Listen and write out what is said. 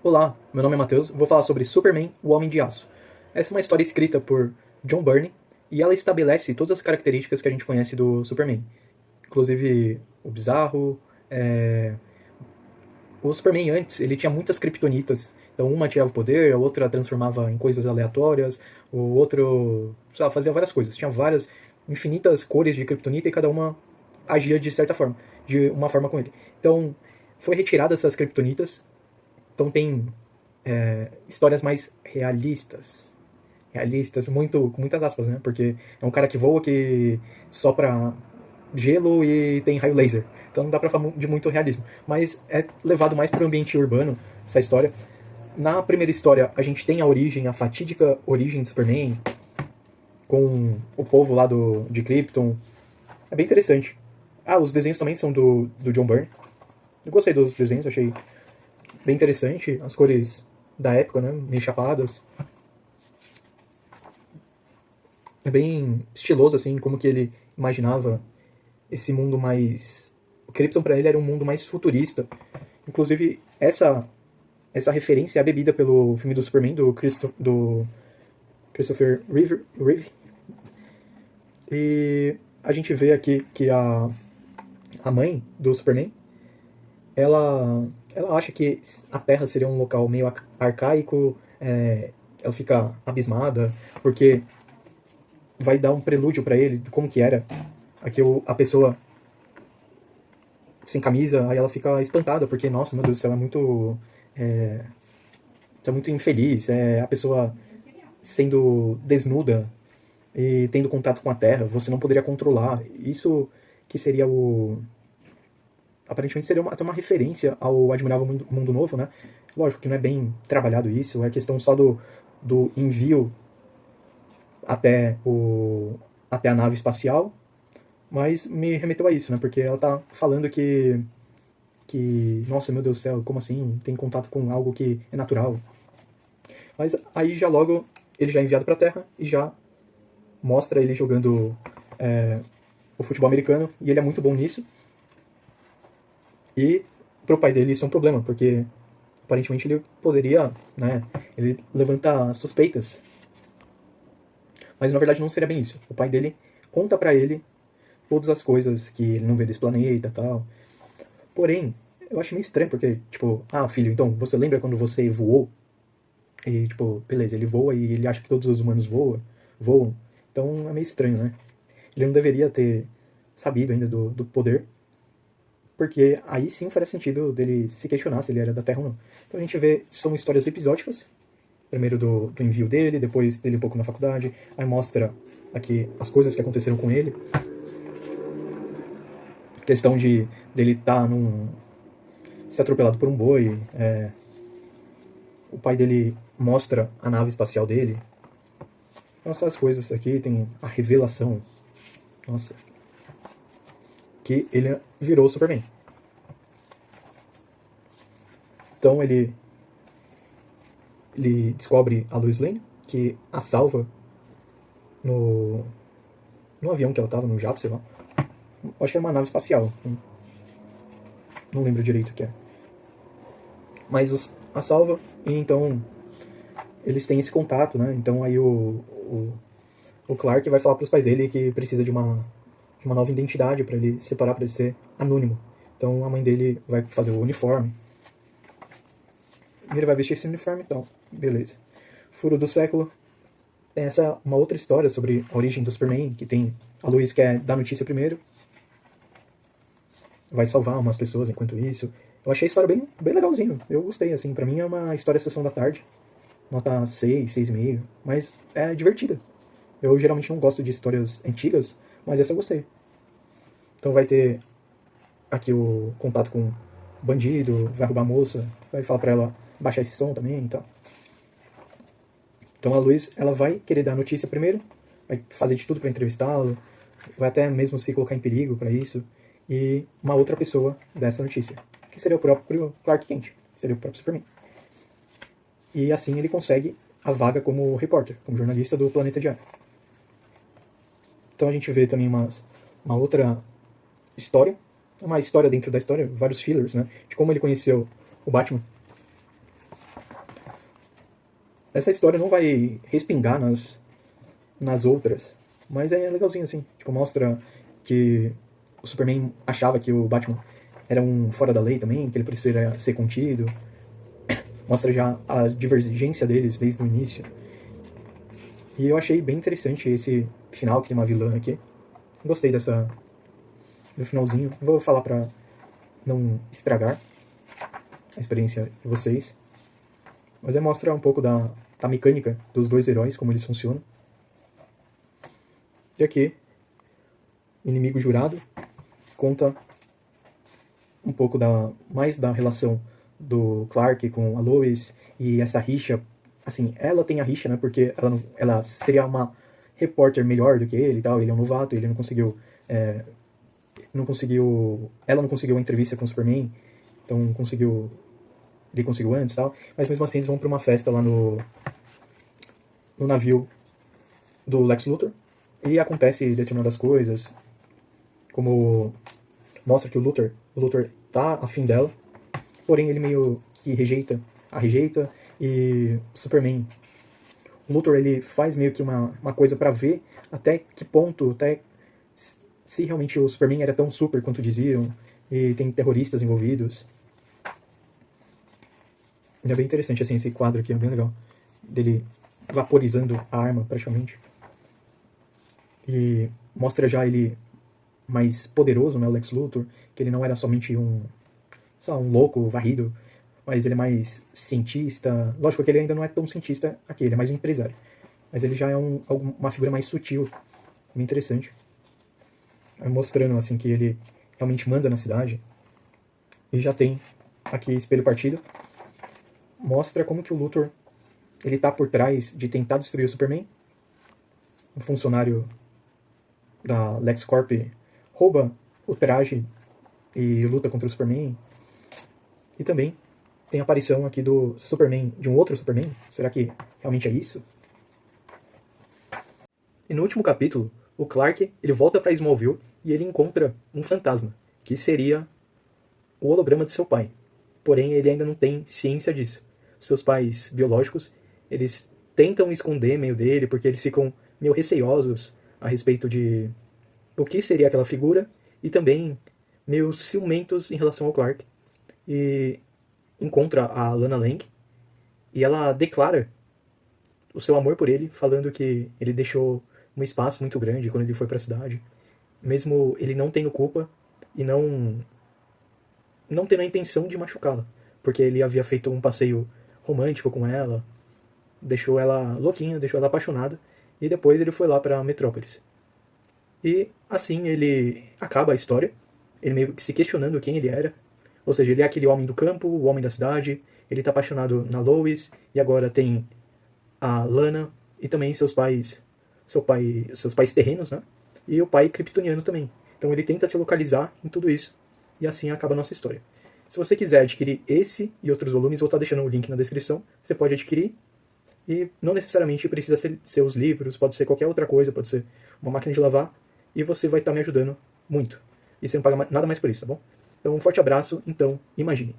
Olá, meu nome é Matheus, vou falar sobre Superman, o Homem de Aço. Essa é uma história escrita por John Byrne e ela estabelece todas as características que a gente conhece do Superman. Inclusive o bizarro, o Superman antes, ele tinha muitas kryptonitas. Então uma tirava o poder, a outra transformava em coisas aleatórias, o outro, sei lá, fazia várias coisas. Tinha várias, infinitas cores de kryptonita e cada uma agia de certa forma, de uma forma com ele. Então foi retirada essas kryptonitas, então tem histórias mais realistas. Realistas, muito, com muitas aspas, né? Porque é um cara que voa, que sopra gelo e tem raio laser. Então não dá pra falar de muito realismo. Mas é levado mais pro ambiente urbano, essa história. Na primeira história, a gente tem a origem, a fatídica origem do Superman, com o povo lá de Krypton. É bem interessante. Ah, os desenhos também são do John Byrne. Eu gostei dos desenhos, achei bem interessante. As cores da época, né? Meio chapadas. É bem estiloso, assim, como que ele imaginava esse mundo mais... O Krypton pra ele era um mundo mais futurista. Inclusive, essa referência é bebida pelo filme do Superman, do Christopher Reeve. E a gente vê aqui que a mãe do Superman, ela acha que a Terra seria um local meio arcaico, ela fica abismada, porque vai dar um prelúdio pra ele de como que era aqui a pessoa sem camisa, aí ela fica espantada, porque, nossa, meu Deus do céu, é muito infeliz, a pessoa sendo desnuda e tendo contato com a Terra, você não poderia controlar. Isso que seria o... Aparentemente seria até uma referência ao Admirável Mundo Novo, né? Lógico que não é bem trabalhado isso, é questão só do envio até, até a nave espacial, mas me remeteu a isso, né? Porque ela tá falando que, nossa, meu Deus do céu, como assim? Tem contato com algo que é natural. Mas aí já logo ele já é enviado pra Terra e já mostra ele jogando o futebol americano, e ele é muito bom nisso. E pro pai dele isso é um problema, porque aparentemente ele poderia, né, ele levanta suspeitas. Mas na verdade não seria bem isso. O pai dele conta pra ele todas as coisas que ele não vê desse planeta e tal. Porém, eu acho meio estranho, porque, tipo, ah, filho, então, você lembra quando você voou? E, tipo, beleza, ele voa e ele acha que todos os humanos voam. Então é meio estranho, né? Ele não deveria ter sabido ainda do poder, porque aí sim faria sentido dele se questionar se ele era da Terra ou não. Então a gente vê, são histórias episódicas, primeiro do envio dele, depois dele um pouco na faculdade, aí mostra aqui as coisas que aconteceram com ele, questão de dele estar ser atropelado por um boi, o pai dele mostra a nave espacial dele. Nossa, as coisas aqui, tem a revelação, nossa, que ele virou o Superman. Então ele descobre a Lois Lane, que a salva no, no avião que ela tava, no jato, sei lá. Acho que era uma nave espacial, não lembro direito o que é. Mas a salva, e então eles têm esse contato, né? Então aí o Clark vai falar para os pais dele que precisa de uma nova identidade para ele se separar, para ele ser anônimo. Então a mãe dele vai fazer o uniforme. E ele vai vestir esse uniforme, então, beleza. Furo do século. Tem essa uma outra história sobre a origem do Superman, que tem a Lois quer dar notícia primeiro, vai salvar umas pessoas enquanto isso. Eu achei a história bem legalzinho. Eu gostei, assim, pra mim é uma história sessão da tarde. Nota 6, 6,5, mas é divertida. Eu geralmente não gosto de histórias antigas, mas essa eu gostei. Então vai ter aqui o contato com o bandido, vai roubar a moça, vai falar pra ela baixar esse som também e tal. Então a Luz, ela vai querer dar a notícia primeiro, vai fazer de tudo pra entrevistá-lo, vai até mesmo se colocar em perigo pra isso, e uma outra pessoa dessa notícia, que seria o próprio Clark Kent, que seria o próprio Superman. E assim ele consegue a vaga como repórter, como jornalista do Planeta Diário. Então a gente vê também uma outra história, uma história dentro da história, vários fillers, né, de como ele conheceu o Batman. Essa história não vai respingar nas outras, mas é legalzinho, assim. Tipo, mostra que o Superman achava que o Batman era um fora da lei também, que ele precisaria ser contido. Mostra já a divergência deles desde o início. E eu achei bem interessante esse final, que tem uma vilã aqui. Gostei do finalzinho. Vou falar pra não estragar a experiência de vocês. Mas mostra um pouco da mecânica dos dois heróis, como eles funcionam. E aqui, Inimigo Jurado, conta um pouco mais da relação do Clark com a Lois e essa rixa. Assim, ela tem a rixa, né? Porque ela seria uma repórter melhor do que ele e tal. Ele é um novato, ele não conseguiu. Ela não conseguiu a entrevista com o Superman, então ele conseguiu antes e tal. Mas mesmo assim, eles vão pra uma festa lá no navio do Lex Luthor. E acontece determinadas coisas, como mostra que o Luthor tá afim dela, porém ele meio que rejeita, e o Superman, o Luthor, ele faz meio que uma coisa pra ver até que ponto, até se realmente o Superman era tão super quanto diziam, e tem terroristas envolvidos. É bem interessante, assim, esse quadro aqui, é bem legal, dele vaporizando a arma, praticamente. E mostra já ele mais poderoso, né, o Lex Luthor, que ele não era somente um louco varrido, mas ele é mais cientista. Lógico que ele ainda não é tão cientista aqui, ele é mais um empresário. Mas ele já é uma figura mais sutil, bem interessante. Mostrando assim que ele realmente manda na cidade. E já tem aqui espelho partido. Mostra como que o Luthor ele tá por trás de tentar destruir o Superman. Um funcionário da LexCorp rouba o traje e luta contra o Superman. E também tem a aparição aqui do Superman, de um outro Superman. Será que realmente é isso? E no último capítulo, o Clark ele volta para Smallville e ele encontra um fantasma, que seria o holograma de seu pai. Porém, ele ainda não tem ciência disso. Seus pais biológicos, eles tentam esconder meio dele, porque eles ficam meio receosos a respeito de o que seria aquela figura, e também meio ciumentos em relação ao Clark. E encontra a Lana Lang, e ela declara o seu amor por ele, falando que ele deixou um espaço muito grande quando ele foi para a cidade, mesmo ele não tendo culpa e não tendo a intenção de machucá-la, porque ele havia feito um passeio romântico com ela, deixou ela louquinha, deixou ela apaixonada, e depois ele foi lá para Metrópolis. E assim ele acaba a história, ele meio que se questionando quem ele era, ou seja, ele é aquele homem do campo, o homem da cidade, ele tá apaixonado na Lois, e agora tem a Lana, e também seus pais terrenos, né? E o pai kryptoniano também. Então ele tenta se localizar em tudo isso, e assim acaba a nossa história. Se você quiser adquirir esse e outros volumes, vou estar deixando o link na descrição, você pode adquirir, e não necessariamente precisa ser os livros, pode ser qualquer outra coisa, pode ser uma máquina de lavar, e você vai estar me ajudando muito. E você não paga nada mais por isso, tá bom? Então um forte abraço, então imagine.